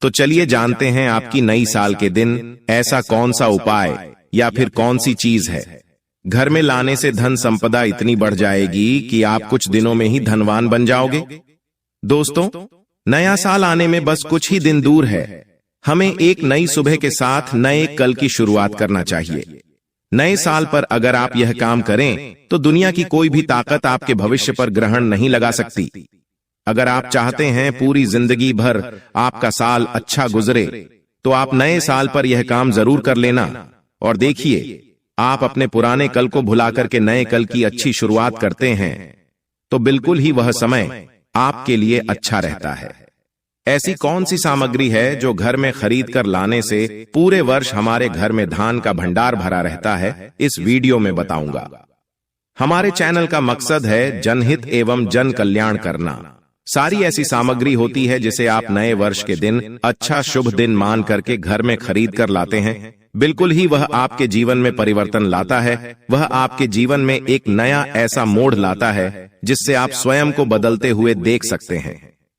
तो चलिए जानते हैं आपकी नई साल के दिन ऐसा कौन सा उपाय या फिर कौन सी चीज है घर में लाने से धन संपदा इतनी बढ़ जाएगी कि आप कुछ दिनों में ही धनवान बन जाओगे। दोस्तों, नया साल आने में बस कुछ ही दिन दूर है। हमें एक नई सुबह के साथ नए कल की शुरुआत करना चाहिए। नए साल पर अगर आप यह काम करें तो दुनिया की कोई भी ताकत आपके भविष्य पर ग्रहण नहीं लगा सकती। अगर आप चाहते हैं पूरी जिंदगी भर आपका साल अच्छा गुजरे तो आप नए साल पर यह काम जरूर कर लेना और देखिए, आप अपने पुराने कल को भुला करके नए कल की अच्छी शुरुआत करते हैं तो बिल्कुल ही वह समय आपके लिए अच्छा रहता है। ऐसी कौन सी सामग्री है जो घर में खरीद कर लाने से पूरे वर्ष हमारे घर में धान का भंडार भरा रहता है, इस वीडियो में बताऊंगा। हमारे चैनल का मकसद है जनहित एवं जन कल्याण करना। सारी ऐसी सामग्री होती है जिसे आप नए वर्ष के दिन अच्छा शुभ दिन मान करके घर में खरीद कर लाते हैं। बिल्कुल ही वह आपके जीवन में परिवर्तन लाता है। वह आपके जीवन में एक नया ऐसा मोड़ लाता है जिससे आप स्वयं को बदलते हुए देख सकते हैं।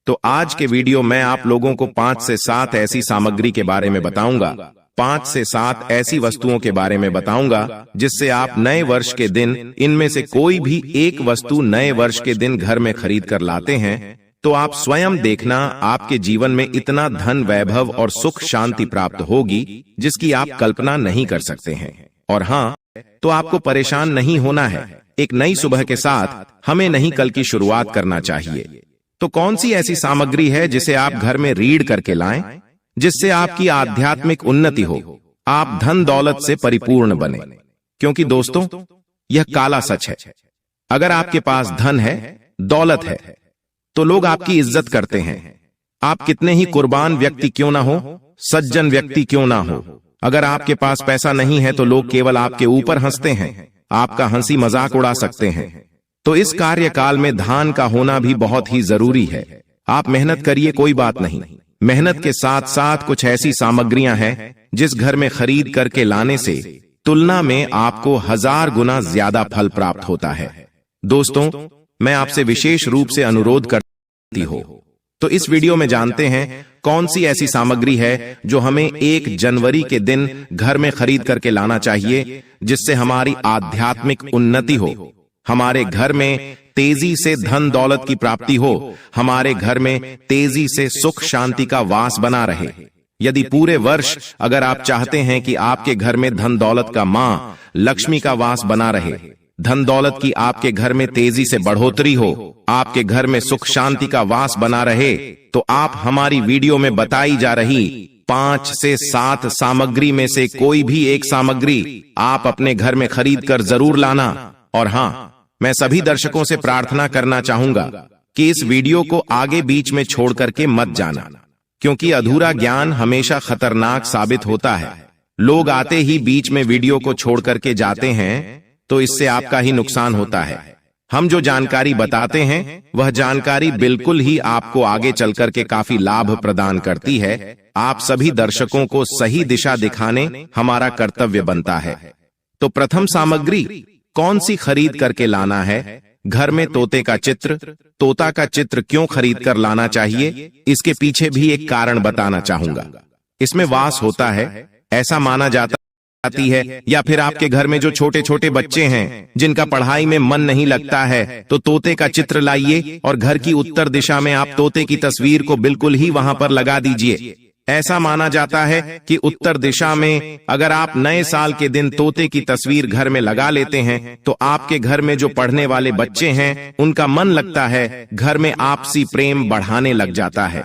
तो आज के वीडियो में आप लोगों को 5 से 7 ऐसी सामग्री के बारे में बताऊंगा। 5 से 7 ऐसी वस्तुओं के बारे में बताऊंगा जिससे आप नए वर्ष के दिन इनमें से कोई भी एक वस्तु नए वर्ष के दिन घर में खरीद कर लाते हैं तो आप स्वयं देखना, आपके जीवन में इतना धन, वैभव और सुख शांति प्राप्त होगी जिसकी आप कल्पना नहीं कर सकते हैं। और हाँ, तो आपको परेशान नहीं होना है। एक नई सुबह के साथ हमें नई कल की शुरुआत करना चाहिए। तो कौन सी ऐसी सामग्री है जिसे आप घर में रीढ़ करके लाएं जिससे आपकी आध्यात्मिक उन्नति हो, आप धन दौलत से परिपूर्ण बने। क्योंकि दोस्तों, यह काला सच है। अगर आपके पास धन है, दौलत है तो लोग आपकी इज्जत करते हैं। आप कितने ही कुर्बान व्यक्ति क्यों ना हो, सज्जन व्यक्ति क्यों ना हो, अगर आपके पास पैसा नहीं है तो लोग केवल आपके ऊपर हंसते हैं, आपका हंसी मजाक उड़ा सकते हैं। तो इस कार्यकाल में धान का होना भी बहुत ही जरूरी है। आप मेहनत करिए, कोई बात नहीं। मेहनत के साथ साथ कुछ ऐसी सामग्रियां हैं जिस घर में खरीद करके लाने से तुलना में आपको 1000 गुना ज्यादा फल प्राप्त होता है। दोस्तों, मैं आपसे विशेष रूप से अनुरोध करती हूं, तो इस वीडियो में जानते हैं कौन सी ऐसी सामग्री है जो हमें 1 जनवरी के दिन घर में खरीद करके लाना चाहिए जिससे हमारी आध्यात्मिक उन्नति हो, हमारे घर में तेजी से धन दौलत की प्राप्ति हो, हमारे घर में तेजी से सुख शांति का वास बना रहे। यदि पूरे वर्ष अगर आप चाहते हैं कि आपके घर में धन दौलत का मां लक्ष्मी का वास बना रहे, धन दौलत की आपके घर में तेजी से बढ़ोतरी हो, आपके घर में सुख शांति का वास बना रहे, तो आप हमारी वीडियो में बताई जा रही 5 से 7 सामग्री में से कोई भी एक सामग्री आप अपने घर में खरीद कर जरूर लाना। और हाँ, मैं सभी दर्शकों से प्रार्थना करना चाहूंगा कि इस वीडियो को आगे बीच में छोड़ करके मत जाना, क्योंकि अधूरा ज्ञान हमेशा खतरनाक साबित होता है। लोग आते ही बीच में वीडियो को छोड़ करके जाते हैं तो इससे आपका ही नुकसान होता है। हम जो जानकारी बताते हैं वह जानकारी बिल्कुल ही आपको आगे चल करके काफी लाभ प्रदान करती है। आप सभी दर्शकों को सही दिशा दिखाने हमारा कर्तव्य बनता है। तो प्रथम सामग्री कौन सी खरीद करके लाना है? घर में तोते का चित्र। तोता का चित्र क्यों खरीद कर लाना चाहिए, इसके पीछे भी एक कारण बताना चाहूंगा। इसमें वास होता है, ऐसा माना जाती है, या फिर आपके घर में जो छोटे छोटे बच्चे हैं जिनका पढ़ाई में मन नहीं लगता है तो तोते का चित्र लाइए और घर की उत्तर दिशा में आप तोते की तस्वीर को बिल्कुल ही वहां पर लगा दीजिए। ऐसा माना जाता है कि उत्तर दिशा में अगर आप नए साल के दिन तोते की तस्वीर घर में लगा लेते हैं तो आपके घर में जो पढ़ने वाले बच्चे हैं उनका मन लगता है, घर में आपसी प्रेम बढ़ाने लग जाता है।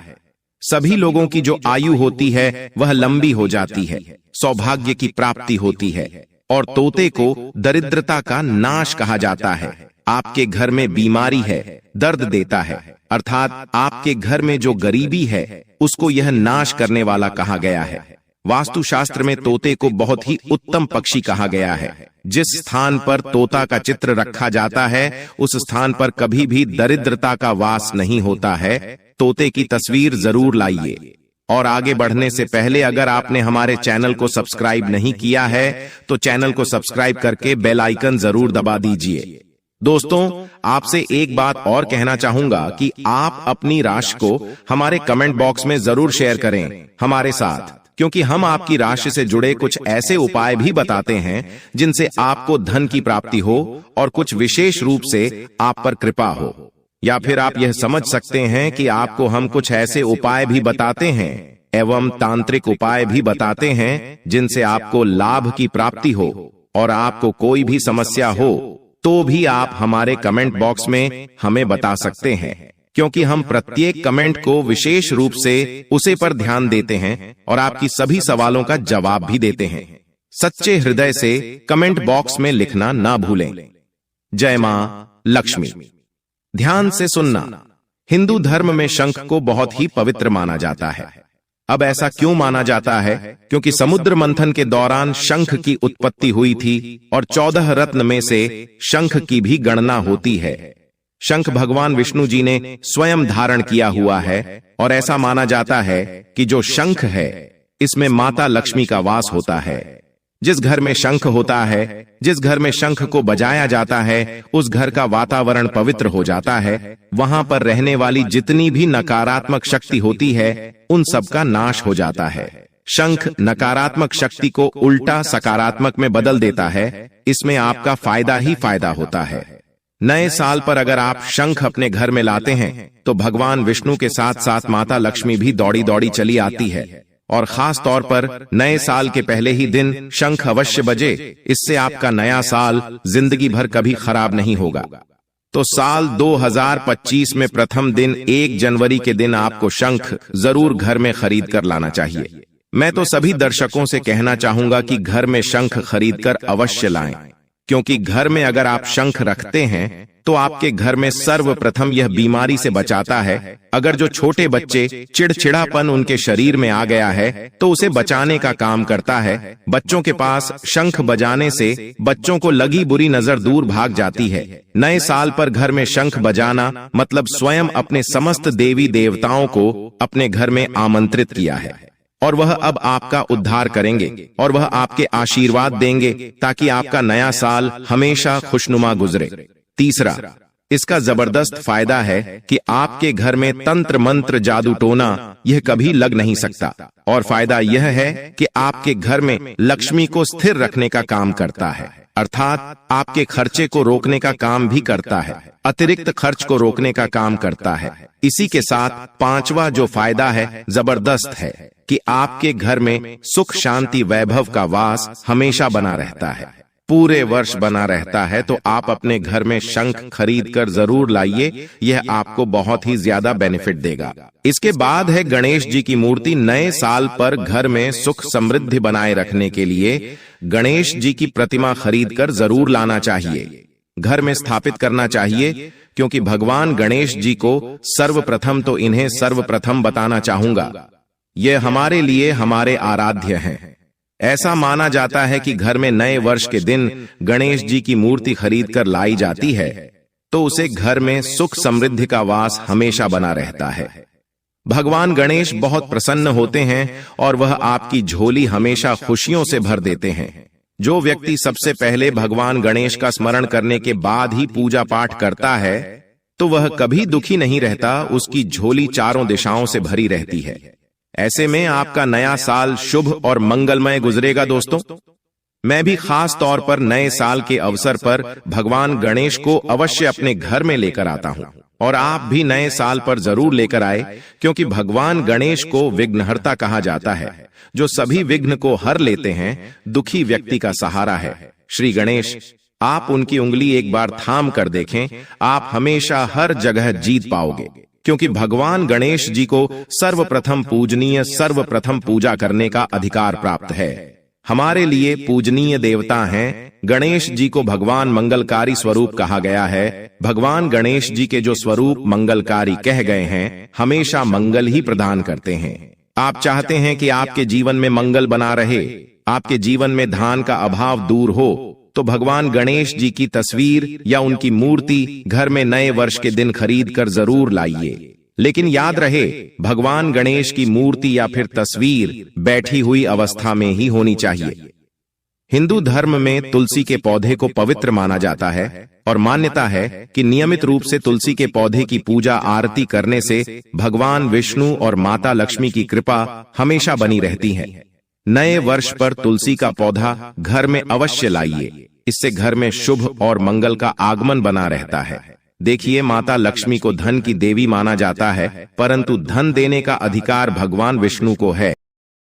सभी लोगों की जो आयु होती है वह लंबी हो जाती है, सौभाग्य की प्राप्ति होती है। और तोते को दरिद्रता का नाश कहा जाता है। आपके घर में बीमारी है, दर्द देता है, अर्थात आपके घर में जो गरीबी है उसको यह नाश करने वाला कहा गया है। वास्तुशास्त्र में तोते को बहुत ही उत्तम पक्षी कहा गया है। जिस स्थान पर तोता का चित्र रखा जाता है उस स्थान पर कभी भी दरिद्रता का वास नहीं होता है। तोते की तस्वीर जरूर लाइए। और आगे बढ़ने से पहले अगर आपने हमारे चैनल को सब्सक्राइब नहीं किया है तो चैनल को सब्सक्राइब करके बेल आइकन जरूर दबा दीजिए। दोस्तों, आपसे एक बात और कहना चाहूंगा कि आप अपनी राशि को हमारे कमेंट बॉक्स में जरूर शेयर करें हमारे साथ, क्योंकि हम आपकी राशि से जुड़े कुछ ऐसे उपाय भी बताते हैं जिनसे आपको धन की प्राप्ति हो और कुछ विशेष रूप से आप पर कृपा हो। या फिर आप यह समझ सकते हैं कि आपको हम कुछ ऐसे उपाय भी बताते हैं एवं तांत्रिक उपाय भी बताते हैं जिनसे आपको लाभ की प्राप्ति हो और आपको कोई भी समस्या हो तो भी आप हमारे कमेंट बॉक्स में हमें बता सकते हैं, क्योंकि हम प्रत्येक कमेंट को विशेष रूप से उसे पर ध्यान देते हैं और आपकी सभी सवालों का जवाब भी देते हैं। सच्चे हृदय से कमेंट बॉक्स में लिखना ना भूलें। जय मां लक्ष्मी। ध्यान से सुनना, हिंदू धर्म में शंख को बहुत ही पवित्र माना जाता है। अब ऐसा क्यों माना जाता है? क्योंकि समुद्र मंथन के दौरान शंख की उत्पत्ति हुई थी और 14 रत्न में से शंख की भी गणना होती है। शंख भगवान विष्णु जी ने स्वयं धारण किया हुआ है और ऐसा माना जाता है कि जो शंख है इसमें माता लक्ष्मी का वास होता है। जिस घर में शंख होता है, जिस घर में शंख को बजाया जाता है, उस घर का वातावरण पवित्र हो जाता है। वहां पर रहने वाली जितनी भी नकारात्मक शक्ति होती है उन सब का नाश हो जाता है। शंख नकारात्मक शक्ति को उल्टा सकारात्मक में बदल देता है। इसमें आपका फायदा ही फायदा होता है। नए साल पर अगर आप शंख अपने घर में लाते हैं तो भगवान विष्णु के साथ साथ माता लक्ष्मी भी दौड़ी दौड़ी चली आती है। और खास तौर पर नए साल के पहले ही दिन शंख अवश्य बजे। इससे आपका नया साल जिंदगी भर कभी खराब नहीं होगा। तो साल 2025 में प्रथम दिन 1 जनवरी के दिन आपको शंख जरूर घर में खरीद कर लाना चाहिए। मैं तो सभी दर्शकों से कहना चाहूंगा कि घर में शंख खरीद कर अवश्य लाएं, क्योंकि घर में अगर आप शंख रखते हैं तो आपके घर में सर्वप्रथम यह बीमारी से बचाता है। अगर जो छोटे बच्चे चिड़चिड़ापन उनके शरीर में आ गया है तो उसे बचाने का काम करता है। बच्चों के पास शंख बजाने से बच्चों को लगी बुरी नजर दूर भाग जाती है। नए साल पर घर में शंख बजाना मतलब स्वयं अपने समस्त देवी देवताओं को अपने घर में आमंत्रित किया है और वह अब आपका उद्धार करेंगे और वह आपके आशीर्वाद देंगे ताकि आपका नया साल हमेशा खुशनुमा गुजरे। तीसरा, इसका जबरदस्त फायदा है कि आपके घर में तंत्र मंत्र जादू टोना यह कभी लग नहीं सकता। और फायदा यह है कि आपके घर में लक्ष्मी को स्थिर रखने का काम करता है, अर्थात आपके खर्चे को रोकने का काम भी करता है, अतिरिक्त खर्च को रोकने का काम करता है। इसी के साथ पांचवा जो फायदा है जबरदस्त है कि आपके घर में सुख शांति वैभव का वास हमेशा बना रहता है, पूरे वर्ष बना रहता है। तो आप अपने घर में शंख खरीद कर जरूर लाइए, यह आपको बहुत ही ज्यादा बेनिफिट देगा। इसके बाद है गणेश जी की मूर्ति। नए साल पर घर में सुख समृद्धि बनाए रखने के लिए गणेश जी की प्रतिमा खरीद कर जरूर लाना चाहिए, घर में स्थापित करना चाहिए, क्योंकि भगवान गणेश जी को सर्वप्रथम तो इन्हें सर्वप्रथम बताना चाहूंगा, यह हमारे लिए हमारे आराध्य हैं। ऐसा माना जाता है कि घर में नए वर्ष के दिन गणेश जी की मूर्ति खरीद कर लाई जाती है तो उसे घर में सुख समृद्धि का वास हमेशा बना रहता है। भगवान गणेश बहुत प्रसन्न होते हैं और वह आपकी झोली हमेशा खुशियों से भर देते हैं। जो व्यक्ति सबसे पहले भगवान गणेश का स्मरण करने के बाद ही पूजा पाठ करता है तो वह कभी दुखी नहीं रहता, उसकी झोली चारों दिशाओं से भरी रहती है। ऐसे में आपका नया साल शुभ और मंगलमय गुजरेगा। दोस्तों, मैं भी खास तौर पर नए साल के अवसर पर भगवान गणेश को अवश्य अपने घर में लेकर आता हूं और आप भी नए साल पर जरूर लेकर आए, क्योंकि भगवान गणेश को विघ्नहर्ता कहा जाता है, जो सभी विघ्न को हर लेते हैं, दुखी व्यक्ति का सहारा है। श्री गणेश, आप उनकी उंगली एक बार थाम कर देखें, आप हमेशा हर जगह जीत पाओगे, क्योंकि भगवान गणेश जी को सर्वप्रथम पूजनीय, सर्वप्रथम पूजा करने का अधिकार प्राप्त है। हमारे लिए पूजनीय देवता हैं। गणेश जी को भगवान मंगलकारी स्वरूप कहा गया है। भगवान गणेश जी के जो स्वरूप मंगलकारी कह गए हैं, हमेशा मंगल ही प्रदान करते हैं। आप चाहते हैं कि आपके जीवन में मंगल बना रहे, आपके जीवन में धन का अभाव दूर हो, तो भगवान गणेश जी की तस्वीर या उनकी मूर्ति घर में नए वर्ष के दिन खरीद कर जरूर लाइए। लेकिन याद रहे, भगवान गणेश की मूर्ति या फिर तस्वीर बैठी हुई अवस्था में ही होनी चाहिए। हिंदू धर्म में तुलसी के पौधे को पवित्र माना जाता है और मान्यता है कि नियमित रूप से तुलसी के पौधे की पूजा आरती करने से भगवान विष्णु और माता लक्ष्मी की कृपा हमेशा बनी रहती है। नए वर्ष पर तुलसी का पौधा घर में अवश्य लाइए, इससे घर में शुभ और मंगल का आगमन बना रहता है। देखिए, माता लक्ष्मी को धन की देवी माना जाता है, परंतु धन देने का अधिकार भगवान विष्णु को है।